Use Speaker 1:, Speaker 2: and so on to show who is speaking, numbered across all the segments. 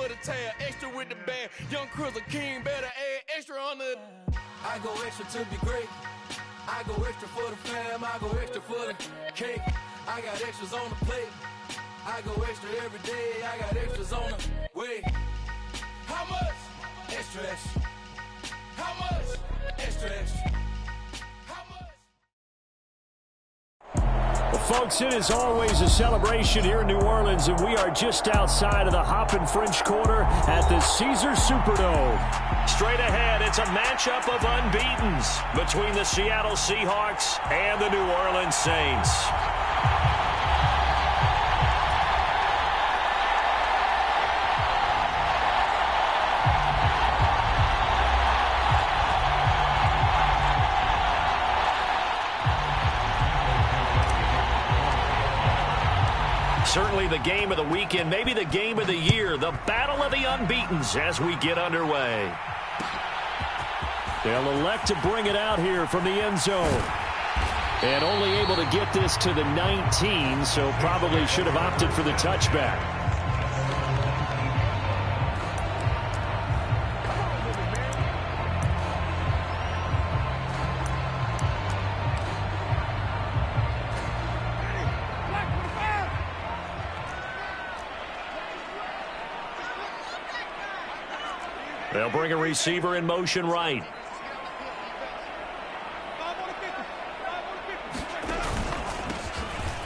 Speaker 1: for the tail, extra with the band. Young Crizzle King, better add extra on the. I go extra to be great. I go extra for the fam. I go extra for the cake. I got extras on the plate. I go extra every day. I got extras on the way. How much? Extra, extra. How much? Extra, extra.
Speaker 2: Well, folks, it is always a celebration here in New Orleans, and we are just outside of the Hoppin' French Quarter at the Caesars Superdome. Straight ahead, it's a matchup of unbeatens between the Seattle Seahawks and the New Orleans Saints. Certainly the game of the weekend, maybe the game of the year, the battle of the unbeatens as we get underway. They'll elect to bring it out here from the end zone. And only able to get this to the 19, so probably should have opted for the touchback. They'll bring a receiver in motion right.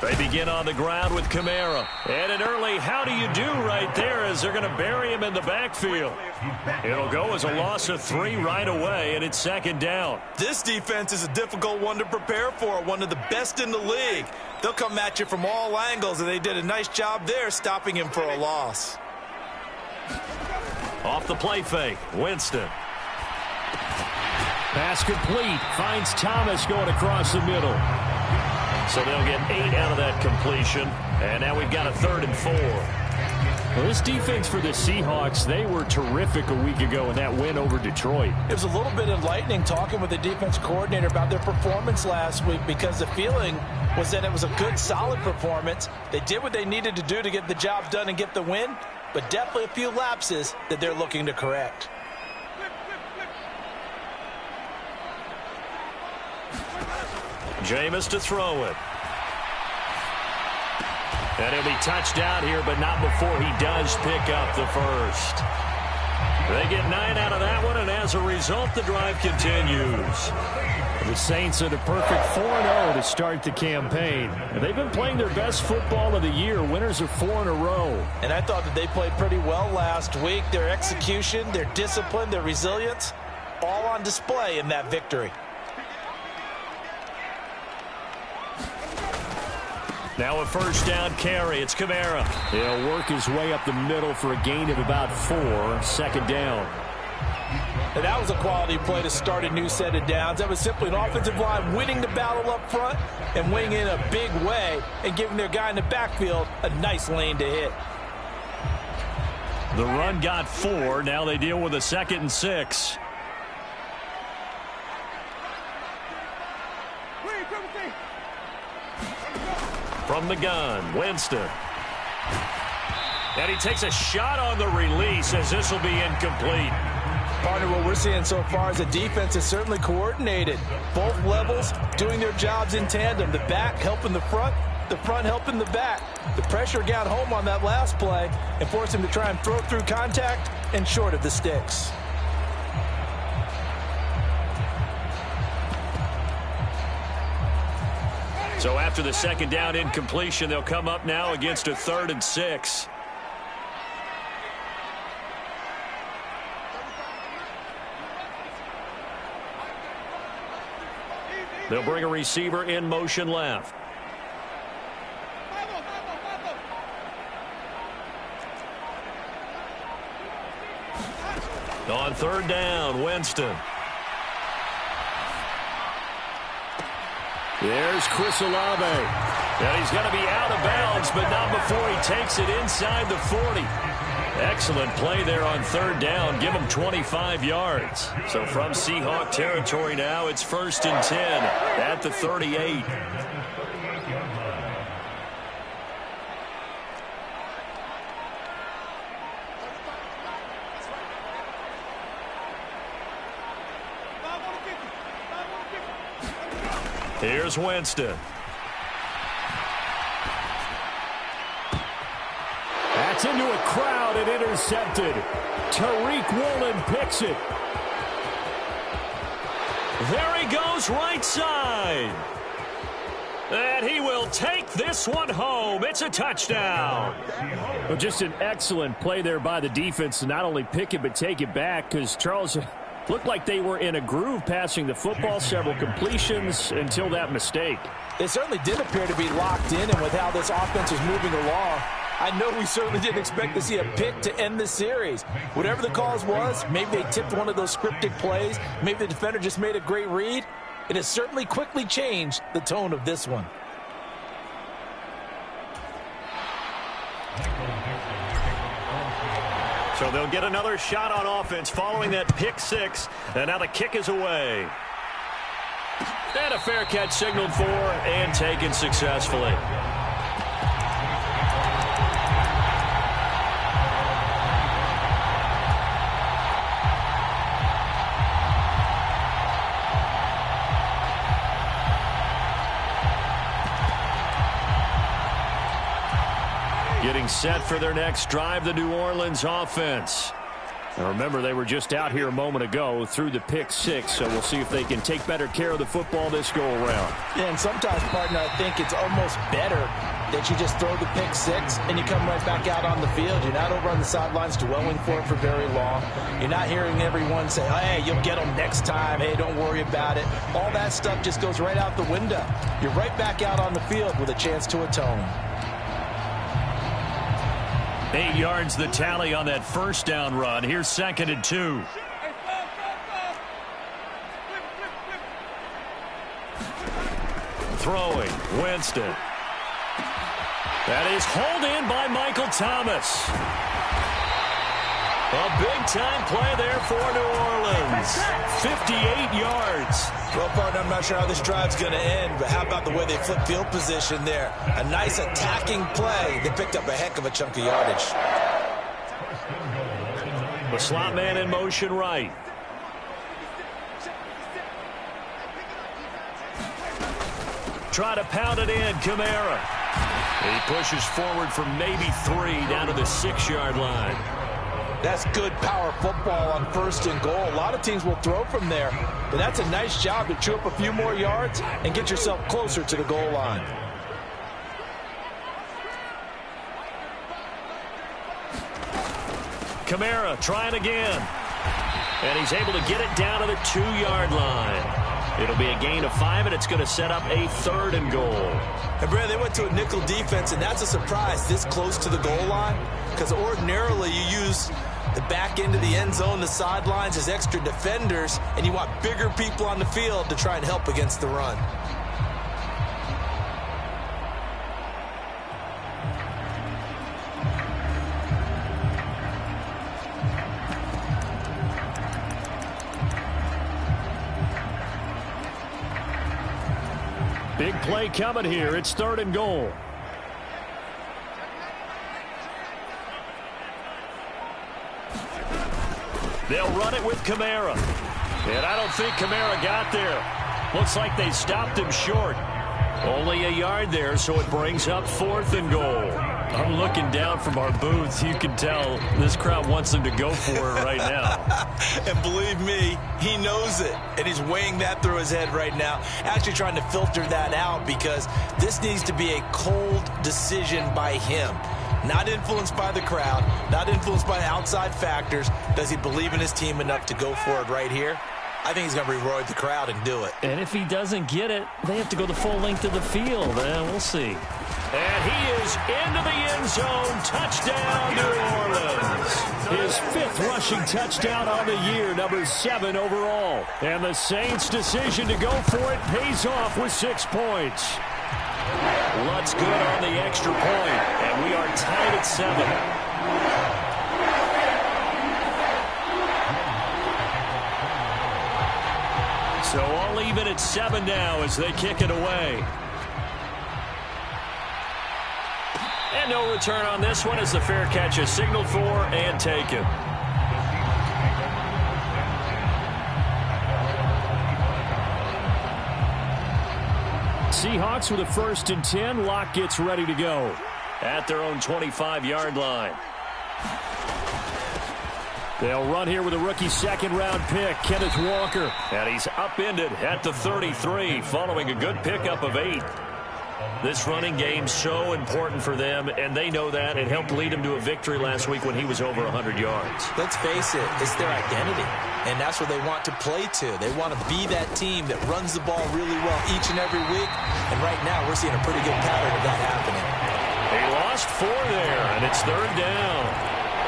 Speaker 2: They begin on the ground with Kamara. And an early how do you do right there as they're going to bury him in the backfield. It'll go as a loss of 3 right away, and it's second down.
Speaker 3: This defense is a difficult one to prepare for, one of the best in the league. They'll come at you from all angles, and they did a nice job there stopping him for a loss.
Speaker 2: Off the play fake, Winston. Pass complete, finds Thomas going across the middle. So they'll get 8 out of that completion, and now we've got a 3rd and 4. Well, this defense for the Seahawks, they were terrific a week ago in that win over Detroit.
Speaker 4: It was a little bit enlightening talking with the defense coordinator about their performance last week because the feeling was that it was a good, solid performance. They did what they needed to do to get the job done and get the win, but definitely a few lapses that they're looking to correct.
Speaker 2: Jameis to throw it. And he'll be touched out here, but not before he does pick up the first. They get 9 out of that one, and as a result, the drive continues. The Saints are the perfect 4-0 to start the campaign. And they've been playing their best football of the year. Winners of 4 in a row.
Speaker 4: And I thought that they played pretty well last week. Their execution, their discipline, their resilience, all on display in that victory.
Speaker 2: Now a first down carry. It's Kamara. He'll work his way up the middle for a gain of about 4. Second down.
Speaker 4: And that was a quality play to start a new set of downs. That was simply an offensive line winning the battle up front and winning in a big way and giving their guy in the backfield a nice lane to hit.
Speaker 2: The run got 4. Now they deal with a 2nd and 6. From the gun, Winston. And he takes a shot on the release as this will be incomplete.
Speaker 4: Partner, what we're seeing so far is a defense is certainly coordinated. Both levels doing their jobs in tandem. The back helping the front helping the back. The pressure got home on that last play and forced him to try and throw through contact and short of the sticks.
Speaker 2: So after the second down incompletion, they'll come up now against a 3rd and 6. They'll bring a receiver in motion left. On 3rd down, Winston. There's Chris Olave. And he's going to be out of bounds, but not before he takes it inside the 40. Excellent play there on 3rd down. Give him 25 yards. So from Seahawk territory now, it's 1st and 10 at the 38. Here's Winston. That's into a crowd and intercepted. Tariq Woolen picks it. There he goes, right side. And he will take this one home. It's a touchdown. Well, just an excellent play there by the defense to not only pick it but take it back, because Charles looked like they were in a groove passing the football, several completions until that mistake.
Speaker 4: It certainly did appear to be locked in, and with how this offense was moving along, I know we certainly didn't expect to see a pick to end the series. Whatever the cause was, maybe they tipped one of those scripted plays, maybe the defender just made a great read. It has certainly quickly changed the tone of this one.
Speaker 2: So they'll get another shot on offense following that pick six, and now the kick is away. And a fair catch signaled for and taken successfully. Getting set for their next drive, the New Orleans offense. Now remember, they were just out here a moment ago through the pick six, so we'll see if they can take better care of the football this go-around.
Speaker 4: Yeah, and sometimes, partner, I think it's almost better that you just throw the pick six and you come right back out on the field. You're not over on the sidelines dwelling for it for very long. You're not hearing everyone say, oh, hey, you'll get them next time. Hey, don't worry about it. All that stuff just goes right out the window. You're right back out on the field with a chance to atone.
Speaker 2: 8 yards the tally on that first down run. Here's 2nd and 2. Throwing, Winston. That is hauled in by Michael Thomas. A big-time play there for New Orleans. 58 yards.
Speaker 3: Well, partner, I'm not sure how this drive's going to end, but how about the way they flip field position there? A nice attacking play. They picked up a heck of a chunk of yardage.
Speaker 2: The slot man in motion right. Try to pound it in, Kamara. He pushes forward for maybe 3 down to the 6-yard line.
Speaker 4: That's good power football on 1st and goal. A lot of teams will throw from there, but that's a nice job to chew up a few more yards and get yourself closer to the goal line.
Speaker 2: Kamara trying again. And he's able to get it down to the 2-yard line. It'll be a gain of 5, and it's going to set up a 3rd and goal.
Speaker 3: And, Brad, they went to a nickel defense, and that's a surprise this close to the goal line, because ordinarily you use the back end of the end zone, the sidelines as extra defenders, and you want bigger people on the field to try and help against the run.
Speaker 2: Big play coming here. It's 3rd and goal. They'll run it with Kamara. And I don't think Kamara got there. Looks like they stopped him short. Only a yard there, so it brings up 4th and goal. I'm looking down from our booth. You can tell this crowd wants them to go for it right now.
Speaker 3: And believe me, he knows it. And he's weighing that through his head right now. Actually trying to filter that out, because this needs to be a cold decision by him. Not influenced by the crowd, not influenced by outside factors. Does he believe in his team enough to go for it right here? I think he's going to reward the crowd and do it.
Speaker 2: And if he doesn't get it, they have to go the full length of the field. We'll see. And he is into the end zone. Touchdown, New Orleans. His 5th rushing touchdown on the year, number 7 overall. And the Saints' decision to go for it pays off with 6 points. Lutz good on the extra point, and we are tied at 7. So all even at 7 now as they kick it away. And no return on this one as the fair catch is signaled for and taken. Seahawks with a 1st and 10. Locke gets ready to go at their own 25-yard line. They'll run here with a rookie second-round pick, Kenneth Walker. And he's upended at the 33 following a good pickup of 8. This running game so important for them, and they know that. It helped lead him to a victory last week when he was over 100 yards.
Speaker 3: Let's face it, it's their identity, and that's what they want to play to. They want to be that team that runs the ball really well each and every week, and right now we're seeing a pretty good pattern of that happening.
Speaker 2: He lost 4 there, and it's 3rd down.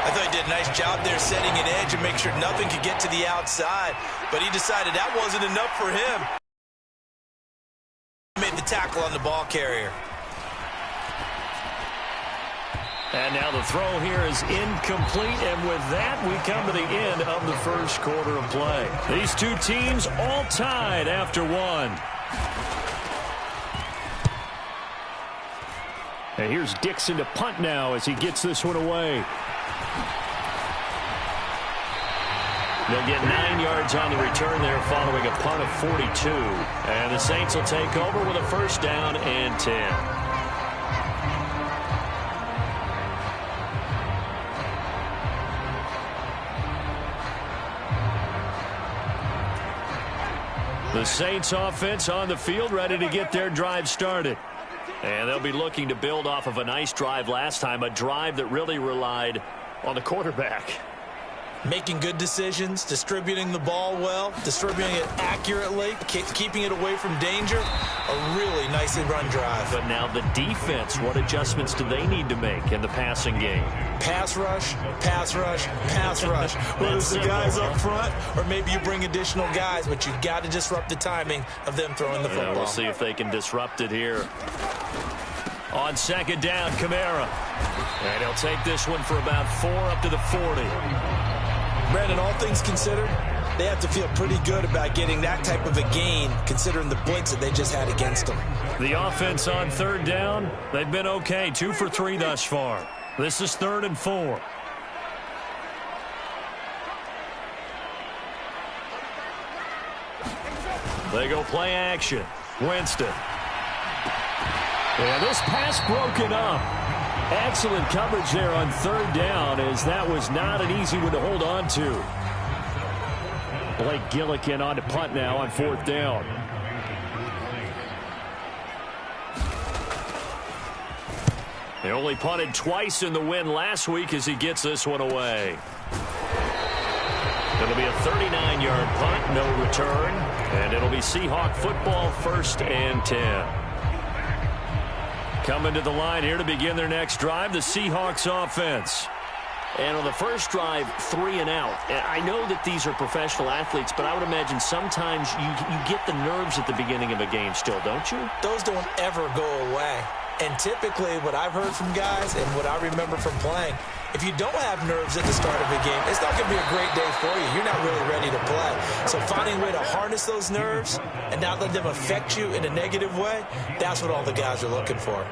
Speaker 3: I thought he did a nice job there setting an edge and make sure nothing could get to the outside, but he decided that wasn't enough for him. Made the tackle on the ball carrier.
Speaker 2: And now the throw here is incomplete, and with that we come to the end of the first quarter of play. These two teams all tied after 1. And here's Dixon to punt now as he gets this one away. They'll get 9 yards on the return there following a punt of 42. And the Saints will take over with a 1st down and 10. The Saints offense on the field ready to get their drive started. And they'll be looking to build off of a nice drive last time, a drive that really relied on the quarterback.
Speaker 3: Making good decisions, distributing the ball well, distributing it accurately, keeping it away from danger. A really nicely run drive.
Speaker 2: But now the defense, what adjustments do they need to make in the passing game?
Speaker 3: Pass rush, pass rush, pass rush. Whether it's the guys up front or maybe you bring additional guys, but you've got to disrupt the timing of them throwing the football.
Speaker 2: We'll see if they can disrupt it here. On 2nd down, Kamara. And he'll take this one for about 4 up to the 40.
Speaker 3: Brandon, all things considered, they have to feel pretty good about getting that type of a gain considering the blitz that they just had against them.
Speaker 2: The offense on 3rd down, they've been okay. 2 for 3 thus far. This is 3rd and 4. They go play action. Winston. And this pass broken up. Excellent coverage there on 3rd down, as that was not an easy one to hold on to. Blake Gillikin on to punt now on 4th down. They only punted twice in the win last week as he gets this one away. It'll be a 39-yard punt, no return, and it'll be Seahawk football, 1st and 10. Coming to the line here to begin their next drive, the Seahawks offense. And on the first drive, 3 and out. I know that these are professional athletes, but I would imagine sometimes you get the nerves at the beginning of a game still, don't you?
Speaker 3: Those don't ever go away. And typically what I've heard from guys and what I remember from playing, if you don't have nerves at the start of a game, it's not going to be a great day for you. You're not really ready to play. So finding a way to harness those nerves and not let them affect you in a negative way, that's what all the guys are looking for.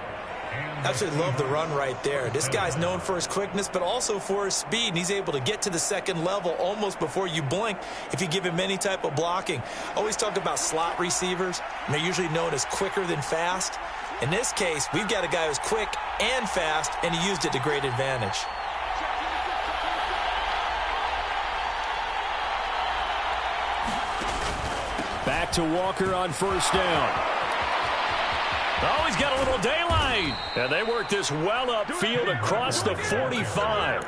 Speaker 3: Absolutely love the run right there. This guy's known for his quickness, but also for his speed, and he's able to get to the 2nd level almost before you blink if you give him any type of blocking. Always talk about slot receivers, and they're usually known as quicker than fast. In this case, we've got a guy who's quick and fast, and he used it to great advantage.
Speaker 2: Back to Walker on 1st down. Oh, he's got a little daylight. And they work this well upfield across the 45.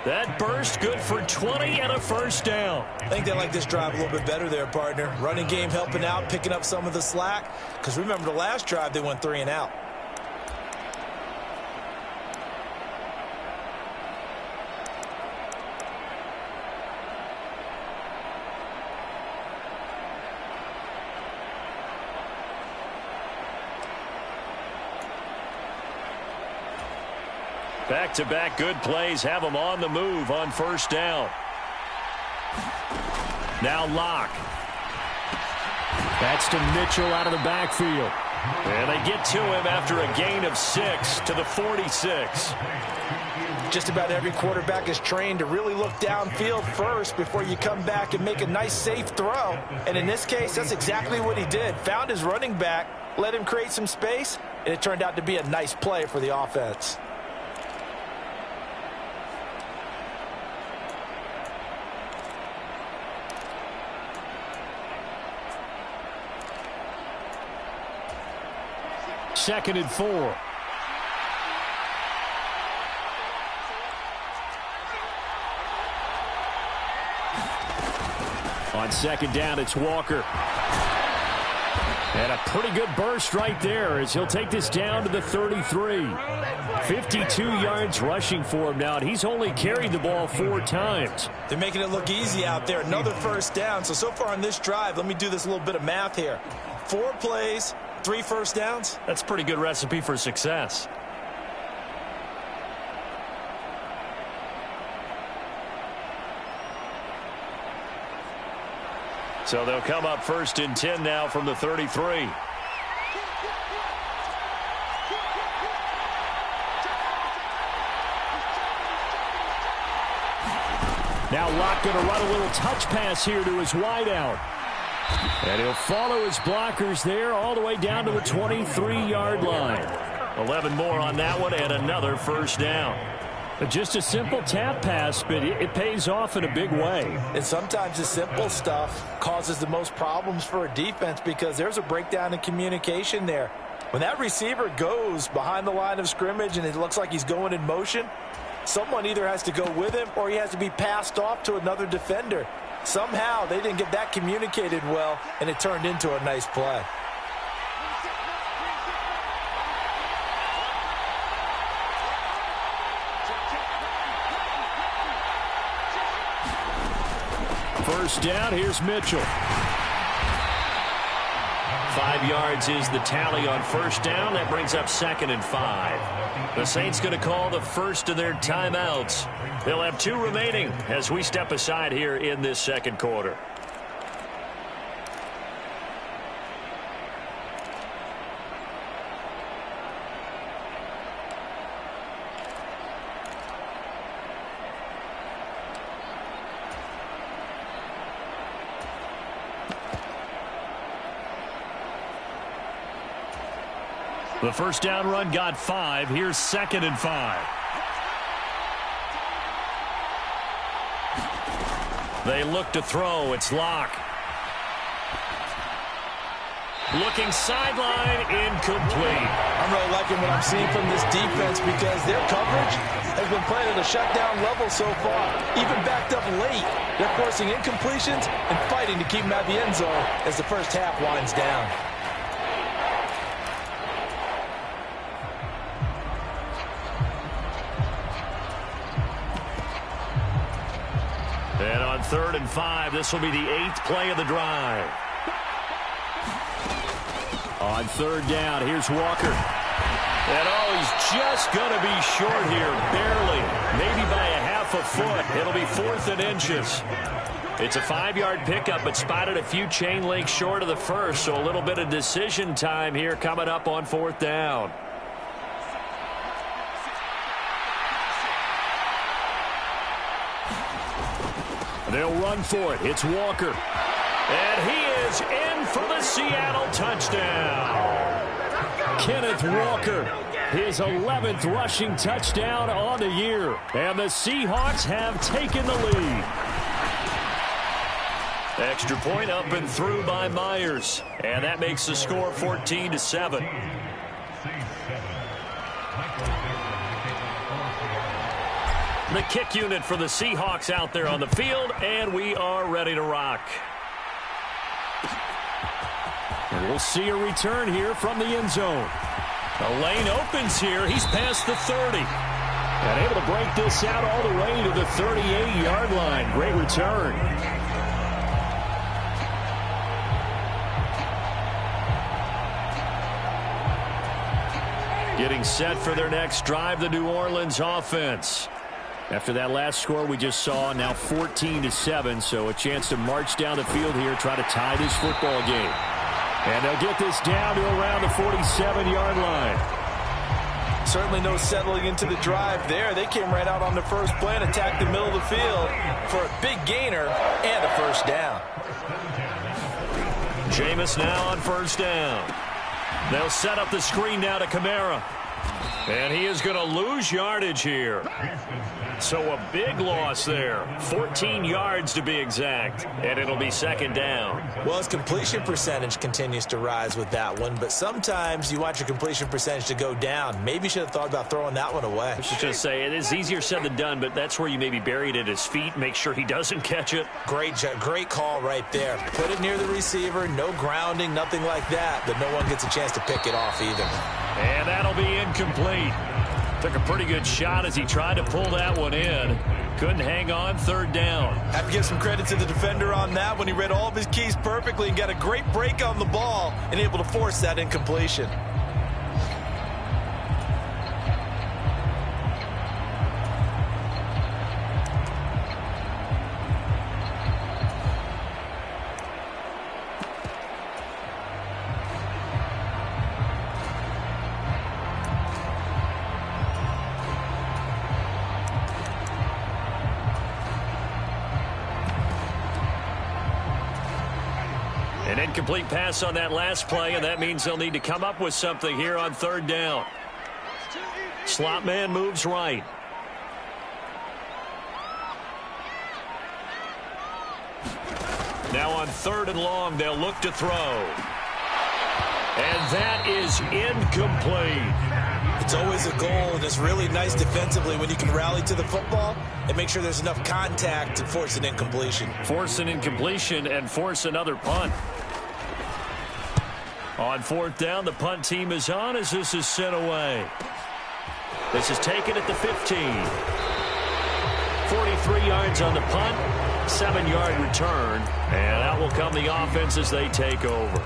Speaker 2: That burst good for 20 and a 1st down.
Speaker 3: I think they like this drive a little bit better there, partner. Running game helping out, picking up some of the slack. Because remember the last drive, they went 3 and out.
Speaker 2: Back-to-back good plays have them on the move on 1st down. Now Locke. That's to Mitchell out of the backfield. And they get to him after a gain of 6 to the 46.
Speaker 4: Just about every quarterback is trained to really look downfield first before you come back and make a nice, safe throw. And in this case, that's exactly what he did. Found his running back, let him create some space, and it turned out to be a nice play for the offense.
Speaker 2: Second and 4. On second down, it's Walker. And a pretty good burst right there as he'll take this down to the 33. 52 yards rushing for him now, and he's only carried the ball 4 times.
Speaker 4: They're making it look easy out there. Another first down. So far on this drive, let me do this little bit of math here. 4 plays, 3 first downs.
Speaker 2: That's a pretty good recipe for success. So they'll come up first and 10 now from the 33. Now Locke going to run a little touch pass here to his wideout. And he'll follow his blockers there all the way down to the 23-yard line. 11 more on that one and another first down. Just a simple tap pass, but it pays off in a big way.
Speaker 4: And sometimes the simple stuff causes the most problems for a defense because there's a breakdown in communication there. When that receiver goes behind the line of scrimmage and it looks like he's going in motion, someone either has to go with him or he has to be passed off to another defender. Somehow they didn't get that communicated well, and it turned into a nice play.
Speaker 2: First down, here's Mitchell. 5 yards is the tally on first down. That brings up second and 5. The Saints going to call the first of their timeouts. They'll have 2 remaining as we step aside here in this second quarter. The first down run got 5. Here's second and 5. They look to throw. It's Locke. Looking sideline, incomplete.
Speaker 4: I'm really liking what I'm seeing from this defense because their coverage has been playing at a shutdown level so far. Even backed up late, they're forcing incompletions and fighting to keep them out of the end zone as the first half winds down.
Speaker 2: And on 3rd and 5, this will be the 8th play of the drive. On 3rd down, here's Walker. And he's just going to be short here, barely, maybe by a half a foot. It'll be 4th and inches. It's a 5-yard pickup, but spotted a few chain links short of the first, so a little bit of decision time here coming up on 4th down. They'll run for it. It's Walker. And he is in for the Seattle touchdown. Kenneth Walker, his 11th rushing touchdown on the year. And the Seahawks have taken the lead. Extra point up and through by Myers. And that makes the score 14-7. The kick unit for the Seahawks out there on the field, and we are ready to rock. And we'll see a return here from the end zone. The lane opens here. He's past the 30. And able to break this out all the way to the 38-yard line. Great return. Getting set for their next drive, the New Orleans offense. After that last score we just saw, now 14-7, so a chance to march down the field here, try to tie this football game. And they'll get this down to around the 47-yard line.
Speaker 4: Certainly no settling into the drive there. They came right out on the first play and attacked the middle of the field for a big gainer and a first down.
Speaker 2: Jameis now on first down. They'll set up the screen now to Kamara. And he is going to lose yardage here. So a big loss there. 14 yards to be exact. And it'll be second down.
Speaker 3: Well, his completion percentage continues to rise with that one. But sometimes you want your completion percentage to go down. Maybe you should have thought about throwing that one away.
Speaker 2: I should just say, it is easier said than done, but that's where you maybe bury it at his feet. Make sure he doesn't catch it.
Speaker 3: Great call right there. Put it near the receiver. No grounding, nothing like that. But no one gets a chance to pick it off either.
Speaker 2: And that'll be incomplete. Took a pretty good shot as he tried to pull that one in. Couldn't hang on, third down.
Speaker 3: Have to give some credit to the defender on that when he read all of his keys perfectly and got a great break on the ball and able to force that incompletion.
Speaker 2: An incomplete pass on that last play, and that means they'll need to come up with something here on third down. Slot man moves right. Now on third and long, they'll look to throw. And that is incomplete.
Speaker 3: It's always a goal, and it's really nice defensively when you can rally to the football and make sure there's enough contact to force an incompletion.
Speaker 2: Force an incompletion and force another punt. On fourth down, the punt team is on as this is sent away. This is taken at the 15. 43 yards on the punt, 7-yard return, and out will come the offense as they take over.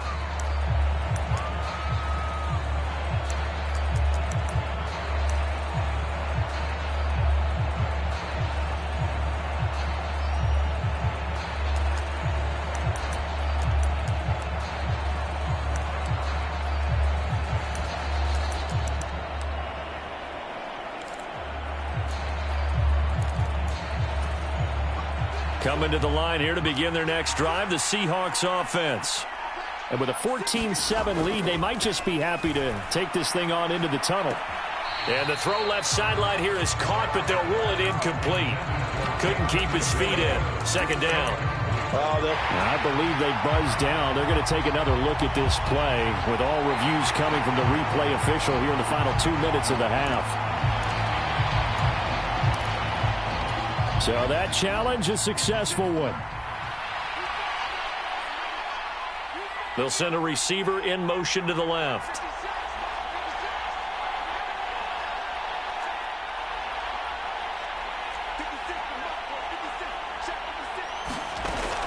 Speaker 2: Coming to the line here to begin their next drive, the Seahawks offense. And with a 14-7 lead, they might just be happy to take this thing on into the tunnel. And the throw left sideline here is caught, but they'll rule it incomplete. Couldn't keep his feet in. Second down.
Speaker 5: I believe they buzzed down. They're going to take another look at this play with all reviews coming from the replay official here in the final 2 minutes of the half. So that challenge, a successful one.
Speaker 2: They'll send a receiver in motion to the left.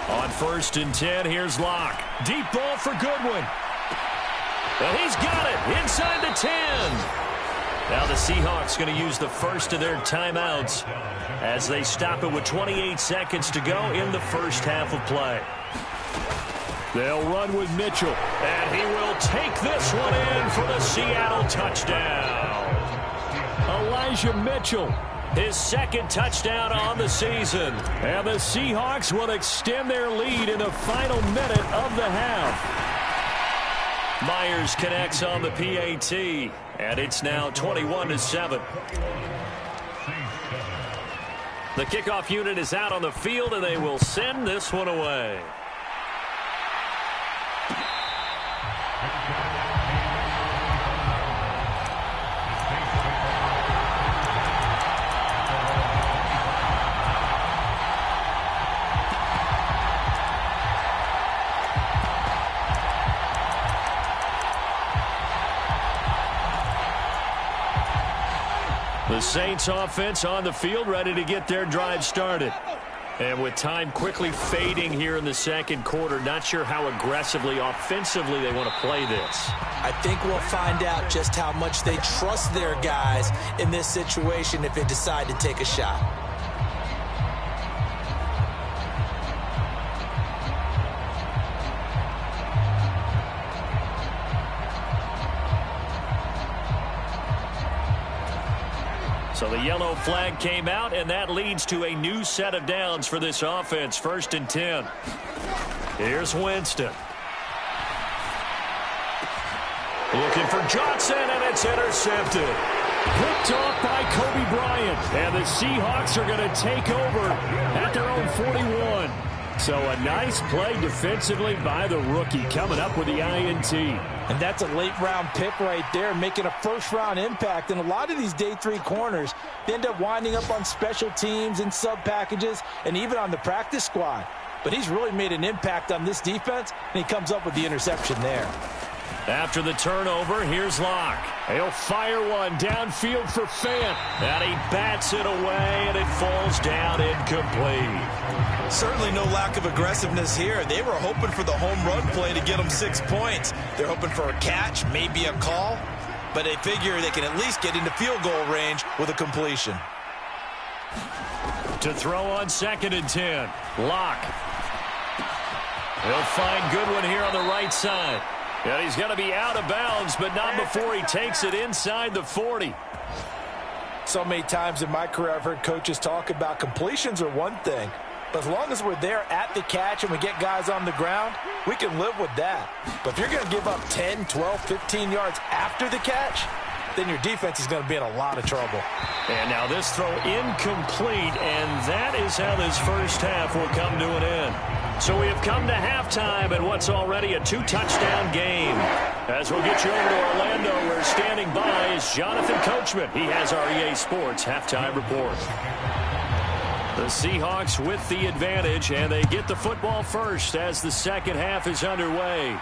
Speaker 2: On 1st and 10, here's Locke. Deep ball for Goodwin. And he's got it inside the 10. Now the Seahawks going to use the first of their timeouts as they stop it with 28 seconds to go in the first half of play.
Speaker 5: They'll run with Mitchell.
Speaker 2: And he will take this one in for the Seattle touchdown.
Speaker 5: Elijah Mitchell.
Speaker 2: His second touchdown on the season.
Speaker 5: And the Seahawks will extend their lead in the final minute of the half.
Speaker 2: Myers connects on the PAT, and it's now 21-7. The kickoff unit is out on the field, and they will send this one away. The Saints offense on the field, ready to get their drive started. And with time quickly fading here in the second quarter, not sure how aggressively, offensively they want to play this.
Speaker 3: I think we'll find out just how much they trust their guys in this situation if they decide to take a shot.
Speaker 2: So the yellow flag came out, and that leads to a new set of downs for this offense. 1st and 10. Here's Winston. Looking for Johnson, and it's intercepted. Picked off by Kobe Bryant. And the Seahawks are going to take over at their own 41. So a nice play defensively by the rookie, coming up with the INT.
Speaker 4: And that's a late-round pick right there, making a first-round impact. And a lot of these day 3 corners, they end up winding up on special teams and sub-packages and even on the practice squad. But he's really made an impact on this defense, and he comes up with the interception there.
Speaker 2: After the turnover, here's Locke. He'll fire one downfield for Fant. And he bats it away, and it falls down incomplete.
Speaker 3: Certainly no lack of aggressiveness here. They were hoping for the home run play to get them 6 points. They're hoping for a catch, maybe a call. But they figure they can at least get into field goal range with a completion.
Speaker 2: To throw on 2nd and 10. Locke. He'll find Goodwin here on the right side. And he's going to be out of bounds, but not before he takes it inside the 40.
Speaker 4: So many times in my career I've heard coaches talk about completions are one thing, but as long as we're there at the catch and we get guys on the ground, we can live with that. But if you're going to give up 10, 12, 15 yards after the catch, then your defense is going to be in a lot of trouble.
Speaker 2: And now this throw incomplete, and that is how this first half will come to an end. So we have come to halftime in what's already a 2-touchdown game. As we'll get you over to Orlando, where standing by is Jonathan Coachman. He has our EA Sports halftime report. The Seahawks with the advantage, and they get the football first as the second half is underway.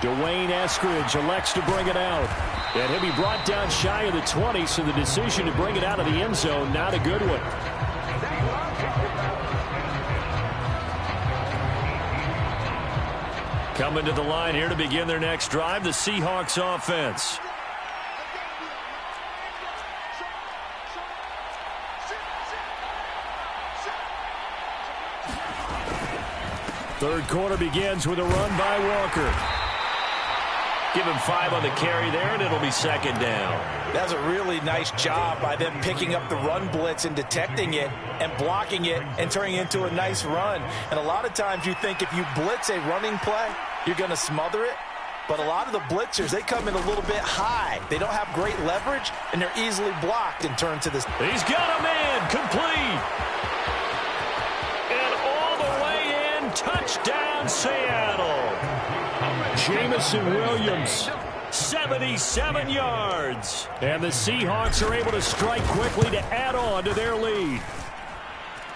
Speaker 2: Dwayne Eskridge elects to bring it out. And he'll be brought down shy of the 20, so the decision to bring it out of the end zone, not a good one. Coming to the line here to begin their next drive, the Seahawks offense. Third quarter begins with a run by Walker. Give him 5 on the carry there, and it'll be 2nd down.
Speaker 4: That's a really nice job by them picking up the run blitz and detecting it and blocking it and turning it into a nice run. And a lot of times you think if you blitz a running play, you're going to smother it. But a lot of the blitzers, they come in a little bit high. They don't have great leverage, and they're easily blocked and turned to this.
Speaker 2: He's got a man, complete. And all the way in, touchdown Seattle. Jamison Williams, 77 yards. And the Seahawks are able to strike quickly to add on to their lead.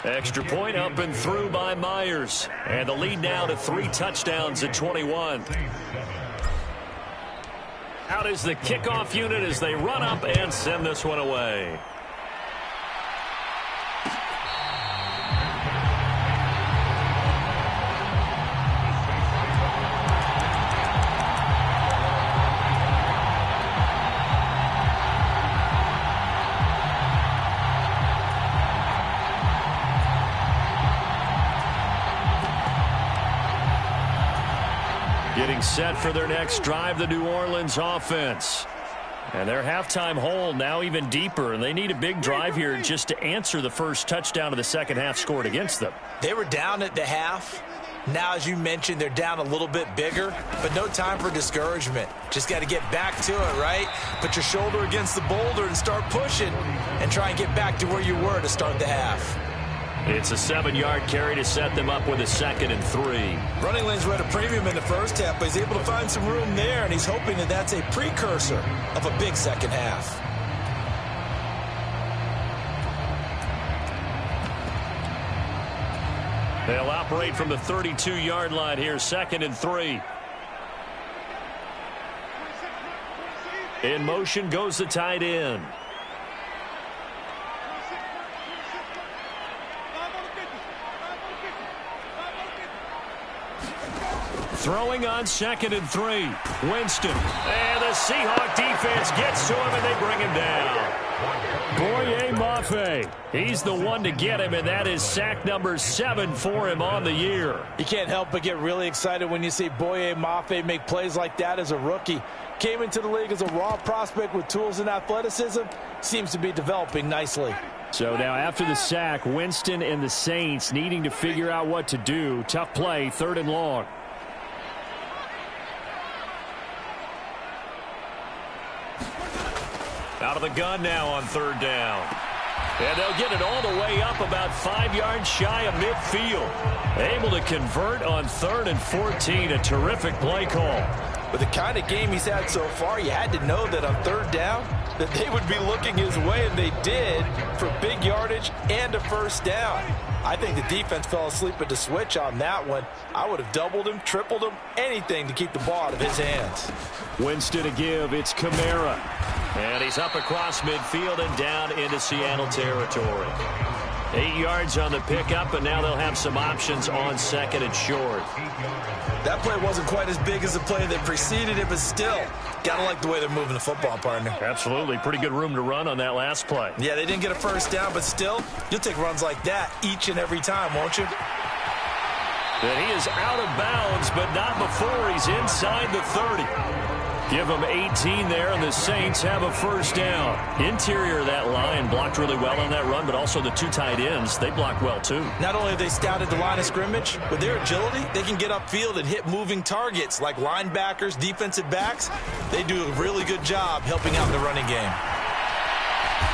Speaker 2: Extra point up and through by Myers. And the lead now to 3 touchdowns at 21. Out is the kickoff unit as they run up and send this one away. Getting set for their next drive, the New Orleans offense. And their halftime hole now even deeper, and they need a big drive here just to answer the first touchdown of the second half scored against them.
Speaker 3: They were down at the half. Now, as you mentioned, they're down a little bit bigger, but no time for discouragement. Just got to get back to it, right? Put your shoulder against the boulder and start pushing and try and get back to where you were to start the half.
Speaker 2: It's a 7-yard carry to set them up with a 2nd and 3.
Speaker 3: Running lanes were at a premium in the first half, but he's able to find some room there, and he's hoping that that's a precursor of a big second half.
Speaker 2: They'll operate from the 32-yard line here, 2nd and 3. In motion goes the tight end. Throwing on 2nd and 3. Winston. And the Seahawk defense gets to him, and they bring him down. Boye Mafe. He's the one to get him, and that is sack number 7 for him on the year.
Speaker 4: You can't help but get really excited when you see Boye Mafe make plays like that as a rookie. Came into the league as a raw prospect with tools and athleticism. Seems to be developing nicely.
Speaker 2: So now after the sack, Winston and the Saints needing to figure out what to do. Tough play, 3rd and long. the gun now on third down. And they'll get it all the way up about 5 yards shy of midfield. Able to convert on 3rd and 14. A terrific play call.
Speaker 4: With the kind of game he's had so far, you had to know that on third down that they would be looking his way, and they did, for big yardage and a first down. I think the defense fell asleep at the switch on that one. I would have doubled him, tripled him, anything to keep the ball out of his hands.
Speaker 2: Winston to give. It's Kamara. And he's up across midfield and down into Seattle territory. 8 yards on the pickup, and now they'll have some options on 2nd and short.
Speaker 3: That play wasn't quite as big as the play that preceded it, but still, got to like the way they're moving the football, partner.
Speaker 2: Absolutely. Pretty good room to run on that last play.
Speaker 3: Yeah, they didn't get a first down, but still, you'll take runs like that each and every time, won't you?
Speaker 2: And he is out of bounds, but not before he's inside the 30. Give them 18 there, and the Saints have a first down. Interior of that line blocked really well on that run, but also the 2 tight ends, they blocked well too.
Speaker 3: Not only have they scouted the line of scrimmage, with their agility, they can get upfield and hit moving targets like linebackers, defensive backs. They do a really good job helping out in the running game.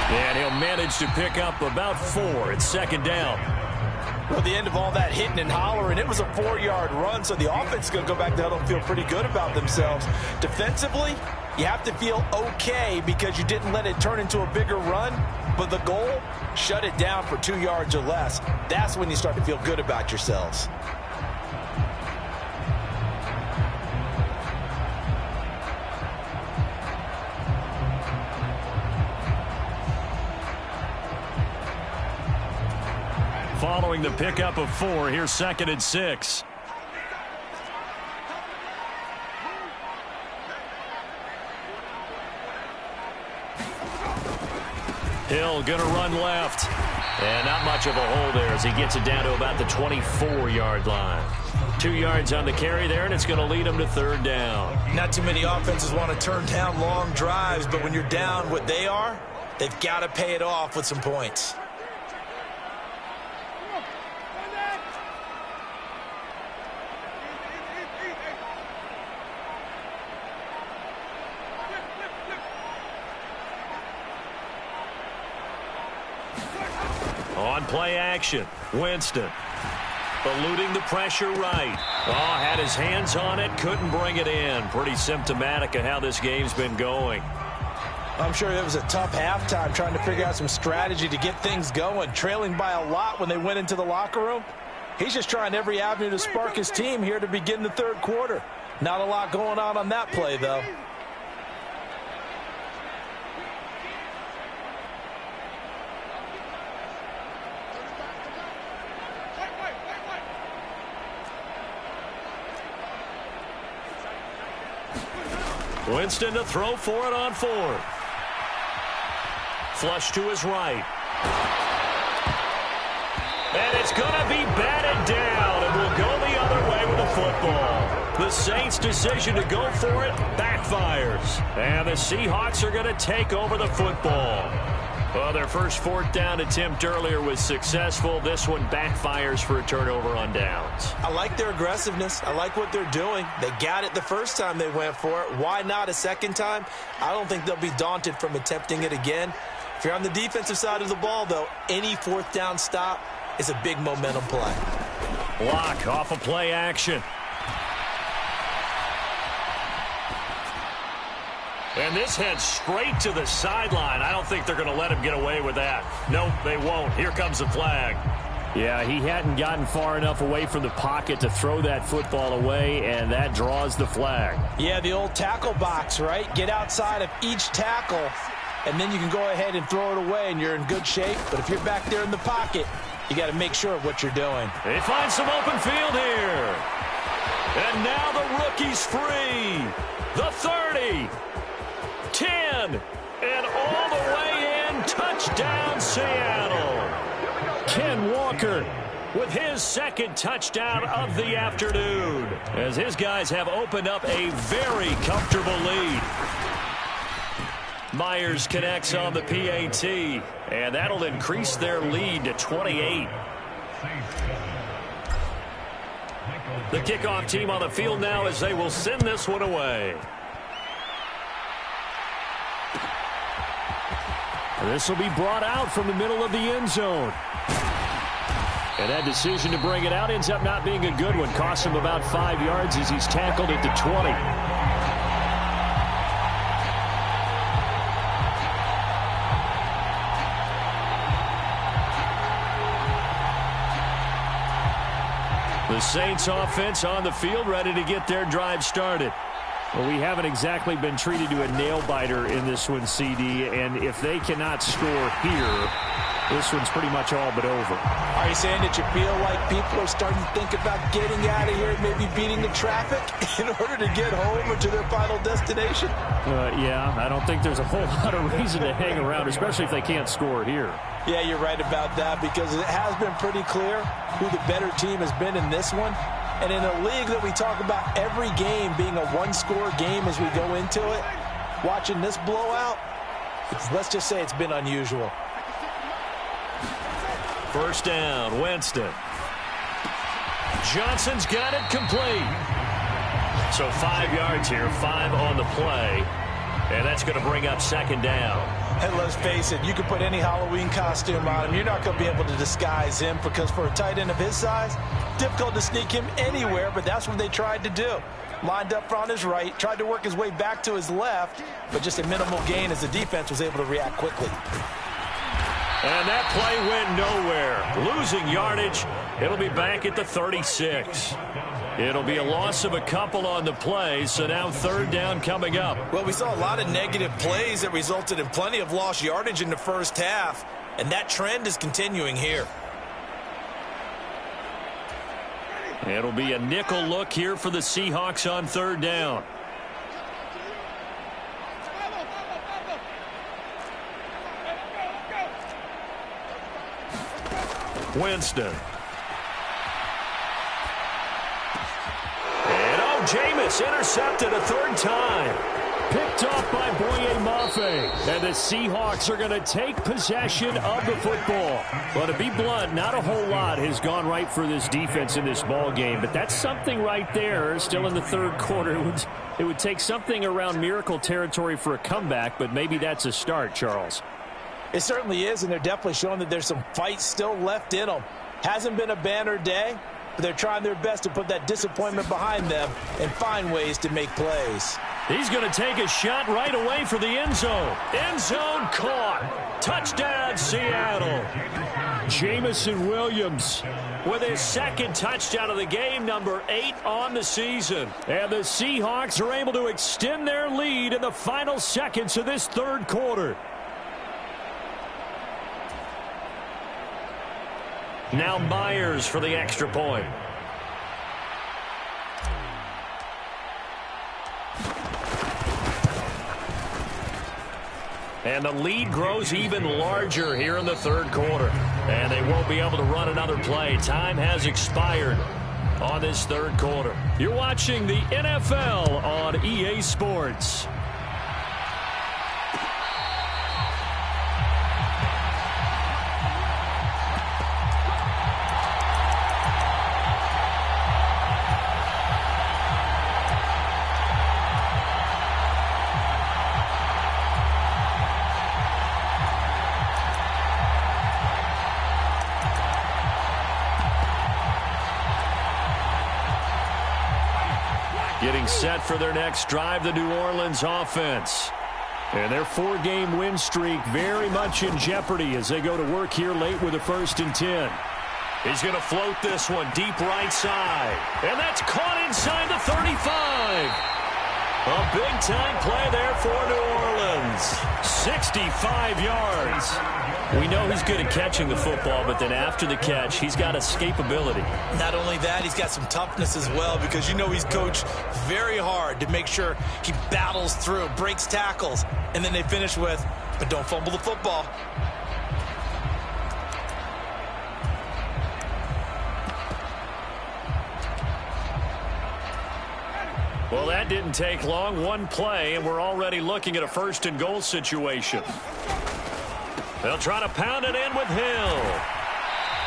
Speaker 2: And he'll manage to pick up about 4 at 2nd down.
Speaker 4: Well, the end of all that hitting and hollering, it was a 4-yard run, so the offense is going to go back to huddle and feel pretty good about themselves. Defensively, you have to feel okay because you didn't let it turn into a bigger run, but the goal, shut it down for 2 yards or less. That's when you start to feel good about yourselves.
Speaker 2: Following the pickup of 4, here's 2nd and 6. Hill going to run left. And not much of a hole there as he gets it down to about the 24-yard line. 2 yards on the carry there, and it's going to lead him to 3rd down.
Speaker 3: Not too many offenses want to turn down long drives, but when you're down what they are, they've got to pay it off with some points.
Speaker 2: On play action, Winston eluding the pressure right. Oh, had his hands on it, couldn't bring it in. Pretty symptomatic of how this game's been going.
Speaker 4: I'm sure it was a tough halftime trying to figure out some strategy to get things going. Trailing by a lot when they went into the locker room. He's just trying every avenue to spark his team here to begin the 3rd quarter. Not a lot going on that play, though.
Speaker 2: Winston to throw for it on 4th. Flush to his right. And it's going to be batted down, and will go the other way with the football. The Saints' decision to go for it backfires. And the Seahawks are going to take over the football. Well, their first 4th down attempt earlier was successful. This one backfires for a turnover on downs.
Speaker 3: I like their aggressiveness. I like what they're doing. They got it the first time they went for it. Why not a second time? I don't think they'll be daunted from attempting it again. If you're on the defensive side of the ball, though, any 4th down stop is a big momentum play.
Speaker 2: Block off of play action. And this heads straight to the sideline. I don't think they're going to let him get away with that. Nope, they won't. Here comes the flag. Yeah, he hadn't gotten far enough away from the pocket to throw that football away, and that draws the flag.
Speaker 4: Yeah, the old tackle box, right? Get outside of each tackle, and then you can go ahead and throw it away, and you're in good shape. But if you're back there in the pocket, you got to make sure of what you're doing.
Speaker 2: They find some open field here. And now the rookie's free. The 30. 10, and all the way in, touchdown Seattle. Ken Walker with his 2nd touchdown of the afternoon, as his guys have opened up a very comfortable lead. Myers connects on the PAT, and that'll increase their lead to 28. The kickoff team on the field now as they will send this one away.
Speaker 5: This will be brought out from the middle of the end zone. And that decision to bring it out ends up not being a good one. Costs him about 5 yards as he's tackled at the 20. The Saints offense on the field, ready to get their drive started. Well, we haven't exactly been treated to a nail-biter in this one, CD, and if they cannot score here, this one's pretty much all but over.
Speaker 4: Are you saying that you feel like people are starting to think about getting out of here, maybe beating the traffic in order to get home or to their final destination?
Speaker 5: Yeah, I don't think there's a whole lot of reason to hang around, especially if they can't score here.
Speaker 4: Yeah, you're right about that, because it has been pretty clear who the better team has been in this one. And in a league that we talk about every game being a one-score game as we go into it, watching this blowout, let's just say it's been unusual.
Speaker 5: First down, Winston. Johnson's got it complete. So 5 yards here, 5 on the play. And that's going to bring up second down.
Speaker 4: And let's face it, you can put any Halloween costume on him. You're not going to be able to disguise him, because for a tight end of his size, difficult to sneak him anywhere, but that's what they tried to do. Lined up on his right, tried to work his way back to his left, but just a minimal gain as the defense was able to react quickly.
Speaker 5: And that play went nowhere. Losing yardage. It'll be back at the 36. It'll be a loss of a couple on the play, so now third down coming up.
Speaker 3: Well, we saw a lot of negative plays that resulted in plenty of lost yardage in the first half, and that trend is continuing here.
Speaker 5: It'll be a nickel look here for the Seahawks on third down. Winston. And Jameis intercepted a third time. Picked off by Boye Mafe. And the Seahawks are going to take possession of the football. Well, to be blunt, not a whole lot has gone right for this defense in this ball game. But that's something right there. Still in the third quarter. It would take something around miracle territory for a comeback, but maybe that's a start, Charles.
Speaker 4: It certainly is, and they're definitely showing that there's some fight still left in them. Hasn't been a banner day, but they're trying their best to put that disappointment behind them and find ways to make plays.
Speaker 5: He's going to take a shot right away for the end zone. End zone caught. Touchdown, Seattle. Jamison Williams with his second touchdown of the game, number 8 on the season. And the Seahawks are able to extend their lead in the final seconds of this third quarter. Now Myers for the extra point. And the lead grows even larger here in the third quarter. And they won't be able to run another play. Time has expired on this third quarter. You're watching the NFL on EA Sports. Getting set for their next drive, the New Orleans offense. And their 4-game win streak very much in jeopardy as they go to work here late with a 1st and 10. He's going to float this one deep right side. And that's caught inside the 35. A big-time play there for New Orleans. 65 yards. We know he's good at catching the football, but then after the catch, he's got escapability.
Speaker 3: Not only that, he's got some toughness as well, because you know he's coached very hard to make sure he battles through, breaks tackles, and then they finish with, but don't fumble the football.
Speaker 5: Well, that didn't take long. One play, and we're already looking at a 1st and goal situation. They'll try to pound it in with Hill.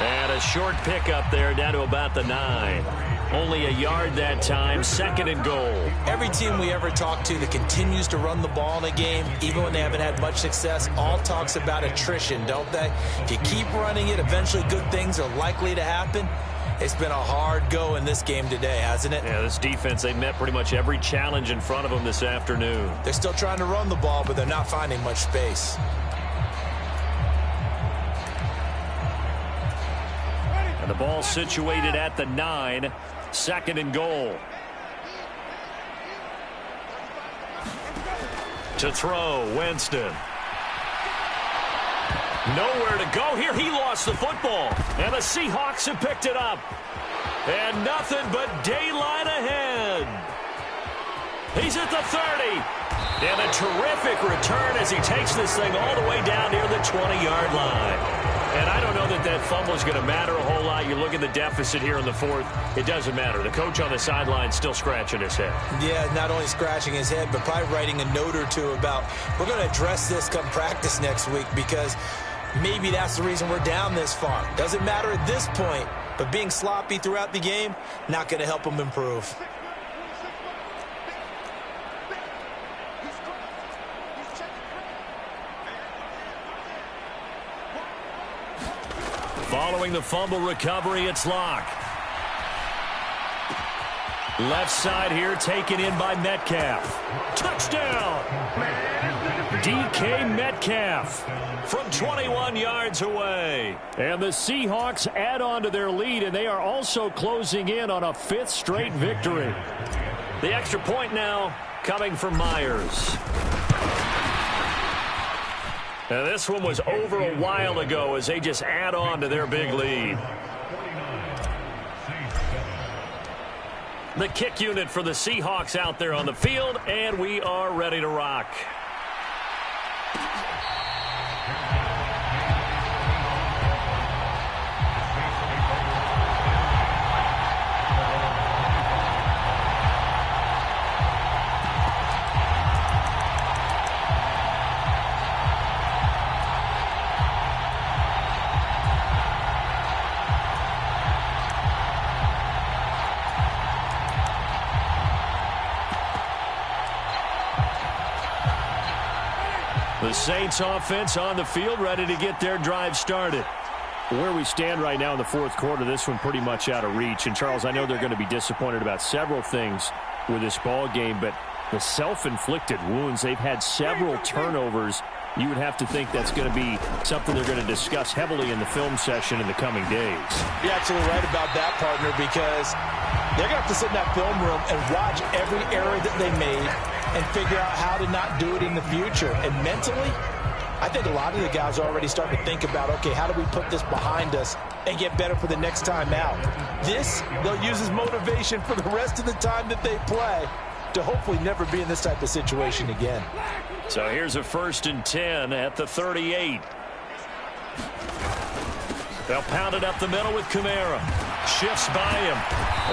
Speaker 5: And a short pickup there down to about the 9.
Speaker 2: Only a yard that time, 2nd and goal.
Speaker 3: Every team we ever talk to that continues to run the ball in a game, even when they haven't had much success, all talks about attrition, don't they? If you keep running it, eventually good things are likely to happen. It's been a hard go in this game today, hasn't it?
Speaker 2: Yeah, this defense, they met pretty much every challenge in front of them this afternoon.
Speaker 3: They're still trying to run the ball, but they're not finding much space.
Speaker 2: And the ball situated at the 9, 2nd and goal. To throw, Winston. Nowhere to go here. He lost the football. And the Seahawks have picked it up. And nothing but daylight ahead. He's at the 30. And a terrific return as he takes this thing all the way down near the 20-yard line. And I don't know that that fumble is going to matter a whole lot. You look at the deficit here in the 4th. It doesn't matter. The coach on the sideline still scratching his head. Yeah, not only scratching his head, but probably writing a note or two about, we're going to address this come practice next week because maybe that's the reason we're down this far. Doesn't matter at this point, but being sloppy throughout the game, not going to help him improve. Following the fumble recovery, it's Locke. Left side here taken in by Metcalf. Touchdown! DK Metcalf from 21 yards away. And the Seahawks add on to their lead, and they are also closing in on a 5th straight victory. The extra point now coming from Myers. Now this one was over a while ago as they just add on to their big lead. The kick unit for the Seahawks out there on the field, and we are ready to rock. The Saints offense on the field, ready to get their drive started. Where we stand right now in the 4th quarter, this one pretty much out of reach. And, Charles, I know they're going to be disappointed about several things with this ball game, but the self-inflicted wounds, they've had several turnovers. You would have to think that's going to be something they're going to discuss heavily in the film session in the coming days. You're absolutely right about that, partner, because they're going to have to sit in that film room and watch every error that they made and figure out how to not do it in the future. And mentally, I think a lot of the guys are already starting to think about, okay, how do we put this behind us and get better for the next time out? This, they'll use as motivation for the rest of the time that they play to hopefully never be in this type of situation again. So here's a 1st and 10 at the 38. They'll pound it up the middle with Kamara. Shifts by him.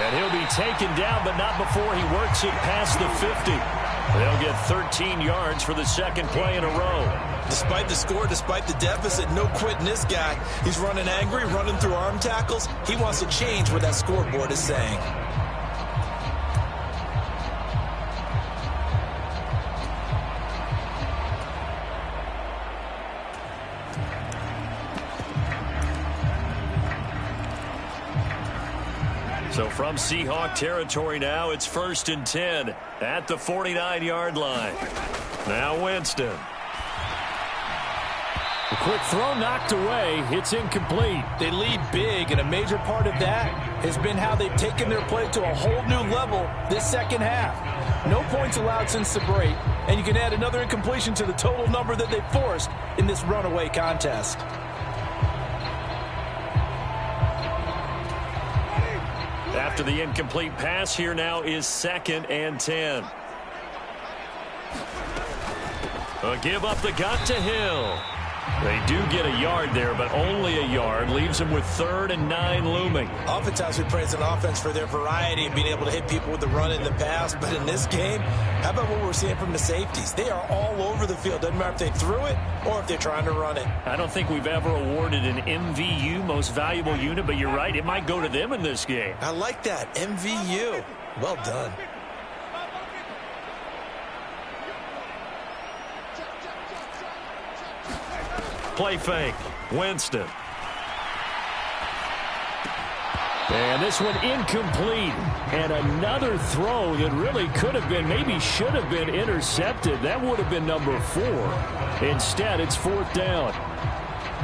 Speaker 2: And he'll be taken down, but not before he works it past the 50. They'll get 13 yards for the 2nd play in a row. Despite the score, despite the deficit, no quitting this guy. He's running angry, running through arm tackles. He wants to change what that scoreboard is saying. So from Seahawk territory now, it's 1st and 10 at the 49-yard line. Now Winston. A quick throw knocked away. It's incomplete. They lead big, and a major part of that has been how they've taken their play to a whole new level this 2nd half. No points allowed since the break, and you can add another incompletion to the total number that they forced in this runaway contest. After the incomplete pass, here now is 2nd and 10. A give up the gut to Hill.
Speaker 5: They do get a yard there, but only a yard. Leaves them with 3rd and 9 looming.
Speaker 3: Oftentimes we praise an offense for their variety and being able to hit people with the run in the pass. But in this game, how about what we're seeing from the safeties? They are all over the field. Doesn't matter if they threw it or if they're trying to run it.
Speaker 5: I don't think we've ever awarded an MVU, most valuable unit, but you're right. It might go to them in this game.
Speaker 3: I like that. MVU. Well done.
Speaker 5: Play fake. Winston. And this one incomplete. And another throw that really could have been, maybe should have been intercepted. That would have been number 4. Instead, it's 4th down.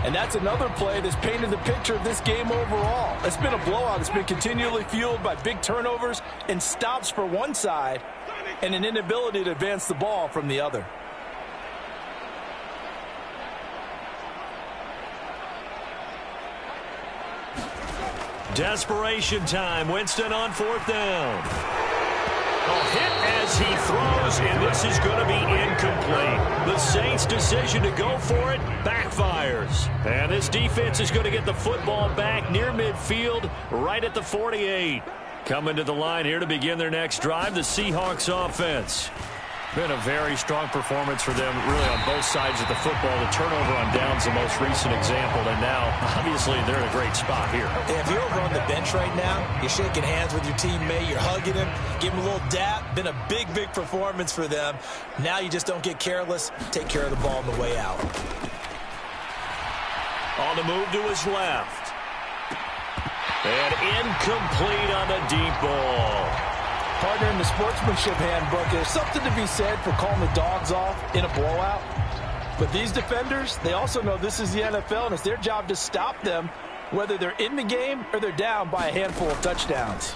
Speaker 4: And that's another play that's painted the picture of this game overall. It's been a blowout. It's been continually fueled by big turnovers and stops for one side and an inability to advance the ball from the other.
Speaker 5: Desperation time. Winston on 4th down. Hit as he throws, and this is going to be incomplete. The Saints' decision to go for it backfires. And this defense is going to get the football back near midfield, right at the 48. Coming to the line here to begin their next drive, the Seahawks offense. Been a very strong performance for them, really, on both sides of the football. The turnover on downs, the most recent example, and now, obviously, they're in a great spot here.
Speaker 3: Yeah, if you're over on the bench right now, you're shaking hands with your teammate, you're hugging him, give him a little dap. Been a big, big performance for them. Now you just don't get careless. Take care of the ball on the way out.
Speaker 5: On the move to his left. And incomplete on the deep ball.
Speaker 4: Partner, in the sportsmanship handbook, there's something to be said for calling the dogs off in a blowout. But these defenders, they also know this is the NFL, and it's their job to stop them, whether they're in the game or they're down by a handful of touchdowns.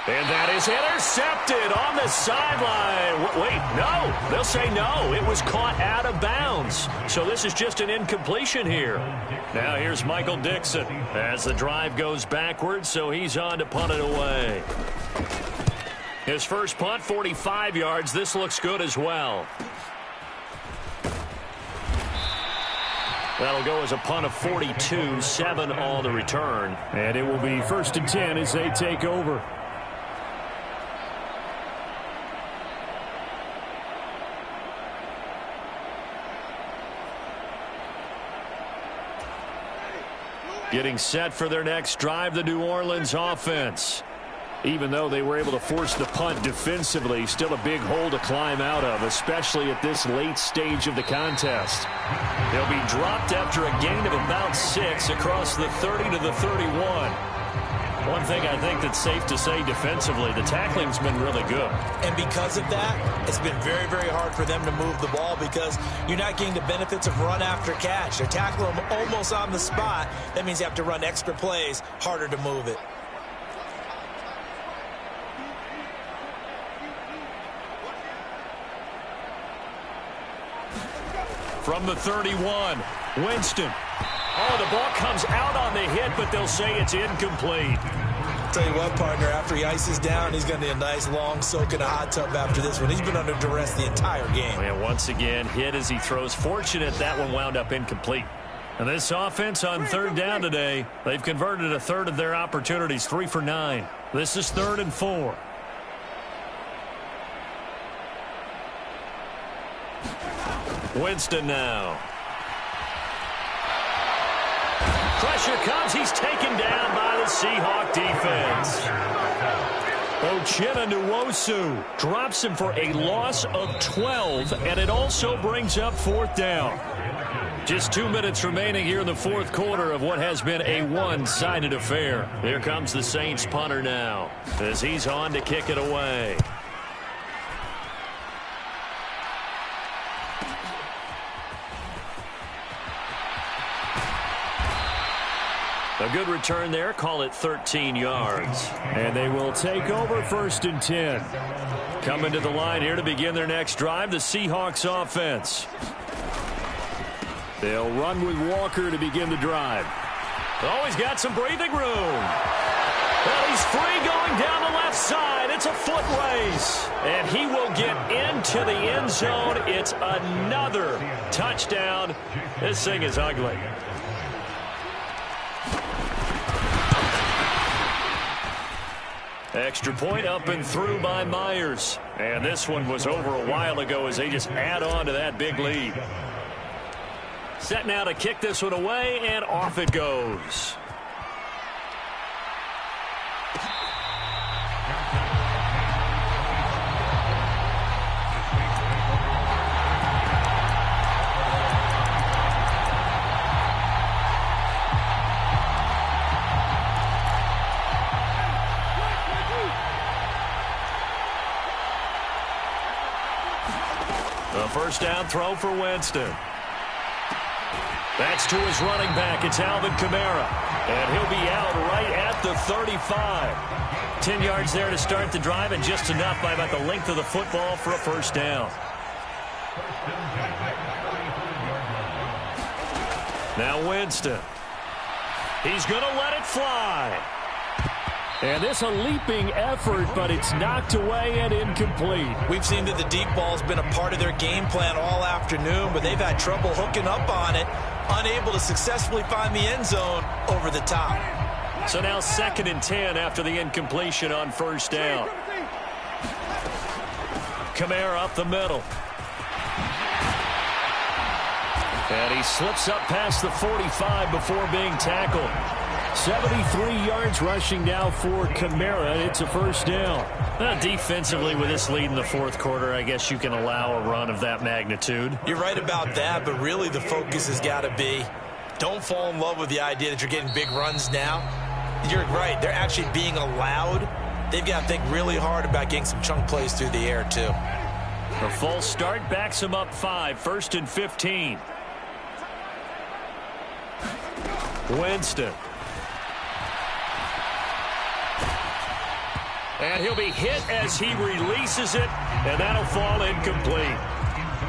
Speaker 5: And that is intercepted on the sideline. Wait, no. They'll say no. It was caught out of bounds. So this is just an incompletion here. Now here's Michael Dixon as the drive goes backwards, so he's on to punt it away. His first punt, 45 yards. This looks good as well. That'll go as a punt of 42, 7 on the return. And it will be 1st and 10 as they take over. Getting set for their next drive, the New Orleans offense. Even though they were able to force the punt defensively, still a big hole to climb out of, especially at this late stage of the contest. They'll be dropped after a gain of about 6 across the 30 to the 31. One thing I think that's safe to say defensively, the tackling's been really good.
Speaker 3: And because of that, it's been very, very hard for them to move the ball because you're not getting the benefits of run after catch. They're tackling them almost on the spot. That means you have to run extra plays, harder to move it.
Speaker 5: From the 31, Winston. Oh, the ball comes out on the hit, but they'll say it's incomplete.
Speaker 3: Tell you what, partner, after he ices down, he's going to need a nice long soak in a hot tub after this one. He's been under duress the entire game.
Speaker 5: And once again, hit as he throws. Fortunate that one wound up incomplete. And this offense on 3rd down today, they've converted a third of their opportunities, 3 for 9. This is 3rd and 4. Winston now. Pressure comes. He's taken down by the Seahawk defense. Uchenna Nwosu drops him for a loss of 12, and it also brings up 4th down. Just 2 minutes remaining here in the 4th quarter of what has been a one-sided affair. Here comes the Saints punter now as he's on to kick it away. A good return there. Call it 13 yards. And they will take over 1st and 10. Coming to the line here to begin their next drive, the Seahawks offense. They'll run with Walker to begin the drive. Oh, he's got some breathing room. Well, he's free going down the left side. It's
Speaker 2: It's a foot race, and he will get into the end zone. It's another touchdown. This thing is ugly. Extra point up and through by Myers. And this one was over a while ago as they just add on to that big lead. Set now to kick this one away, and off it goes. A first down throw for Winston. That's to his running back. It's Alvin Kamara. And he'll be out right at the 35. 10 yards there to start the drive, and just enough by about the length of the football for a first down. Now Winston. He's going to let it fly. And this a leaping effort, but it's knocked away and incomplete.
Speaker 3: We've seen that the deep ball's been a part of their game plan all afternoon, but they've had trouble hooking up on it, unable to successfully find the end zone over the top.
Speaker 2: So now 2nd and 10 after the incompletion on first down. Kamara up the middle. And he slips up past the 45 before being tackled. 73 yards rushing now for Kamara. It's a first down. Defensively, with this lead in the fourth quarter, I guess you can allow a run of that magnitude.
Speaker 3: You're right about that, but really the focus has got to be, don't fall in love with the idea that you're getting big runs now. You're right. They're actually being allowed. They've got to think really hard about getting some chunk plays through the air, too.
Speaker 2: The full start backs him up 5. 1st and 15. Winston. And he'll be hit as he releases it, and that'll fall incomplete.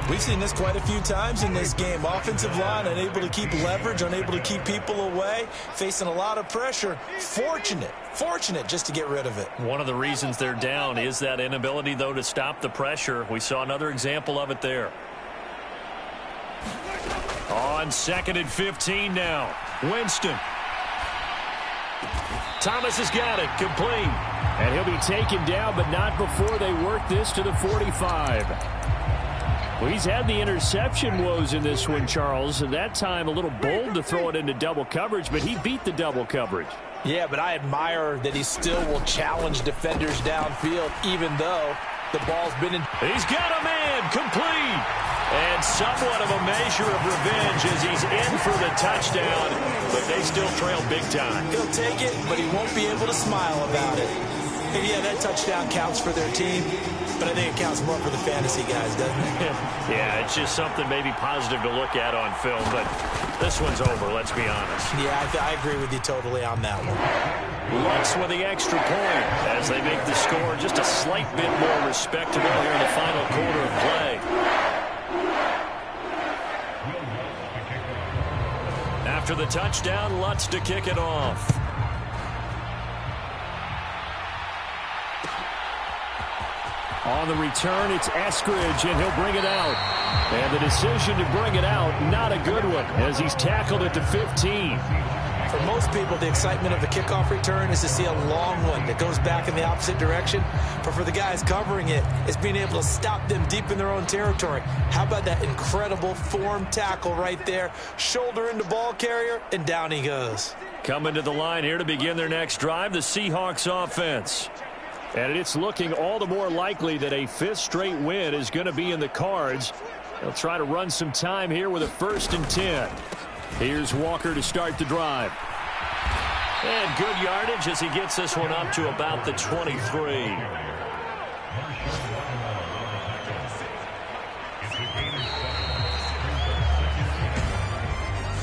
Speaker 4: We've seen this quite a few times in this game. Offensive line unable to keep leverage, unable to keep people away, facing a lot of pressure. Fortunate just to get rid of it.
Speaker 2: One of the reasons they're down is that inability, though, to stop the pressure. We saw another example of it there. On 2nd and 15 now. Winston. Thomas has got it. Complete. And he'll be taken down, but not before they work this to the 45. Well, he's had the interception woes in this one, Charles. And that time a little bold to throw it into double coverage, but he beat the double coverage.
Speaker 4: Yeah, but I admire that he still will challenge defenders downfield, even though the ball's been in.
Speaker 2: He's got a man. Complete. And somewhat of a measure of revenge as he's in for the touchdown, but they still trail big time.
Speaker 4: He'll take it, but he won't be able to smile about it. And yeah, that touchdown counts for their team, but I think it counts more for the fantasy guys, doesn't it?
Speaker 2: Yeah, it's just something maybe positive to look at on film, but this one's over, let's be honest.
Speaker 4: Yeah, I agree with you totally on that one.
Speaker 2: Lux with the extra point as they make the score just a slight bit more respectable here in the final quarter of play. After the touchdown, Lutz to kick it off. On the return, it's Eskridge, and he'll bring it out. And the decision to bring it out, not a good one, as he's tackled at the 15.
Speaker 4: For most people, the excitement of the kickoff return is to see a long one that goes back in the opposite direction. But for the guys covering it, it's being able to stop them deep in their own territory. How about that incredible form tackle right there? Shoulder into ball carrier, and down he goes.
Speaker 2: Coming to the line here to begin their next drive, the Seahawks offense. And it's looking all the more likely that a 5th straight win is going to be in the cards. They'll try to run some time here with a 1st and 10. Here's Walker to start the drive. And good yardage as he gets this one up to about the 23.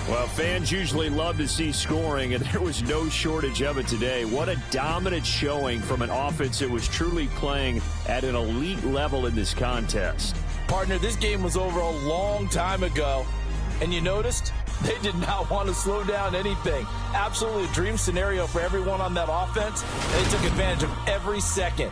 Speaker 2: Well, fans usually love to see scoring, and there was no shortage of it today. What a dominant showing from an offense that was truly playing at an elite level in this contest.
Speaker 4: Partner, this game was over a long time ago, and you noticed they did not want to slow down anything. Absolutely a dream scenario for everyone on that offense, and they took advantage of every second.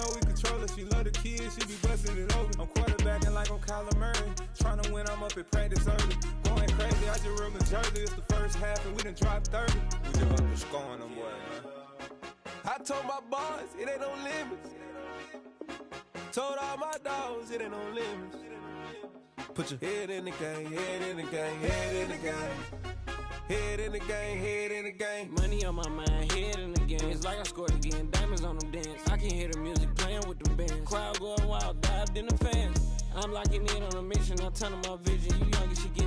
Speaker 6: she love the kids, she be busting it over. I'm quarterbacking like I'm Kyler Murray. Trying to win, I'm up at practice early. Going crazy, I just real in Jersey. It's the first half and we done dropped 30. We just up to scoring them, boy, man.
Speaker 7: I told my boys, it ain't no limits. Told all my dogs, it ain't no limits. Put your head in the game, head in the game, head in the game. Head in the game, head in the game.
Speaker 8: Money on my mind, head in the game. It's like I scored again, diamonds on them dance. I can hear the music playing with the bands. Crowd going wild, dived in the fans. I'm locking in on a mission, I'm turning my vision. You young, you should get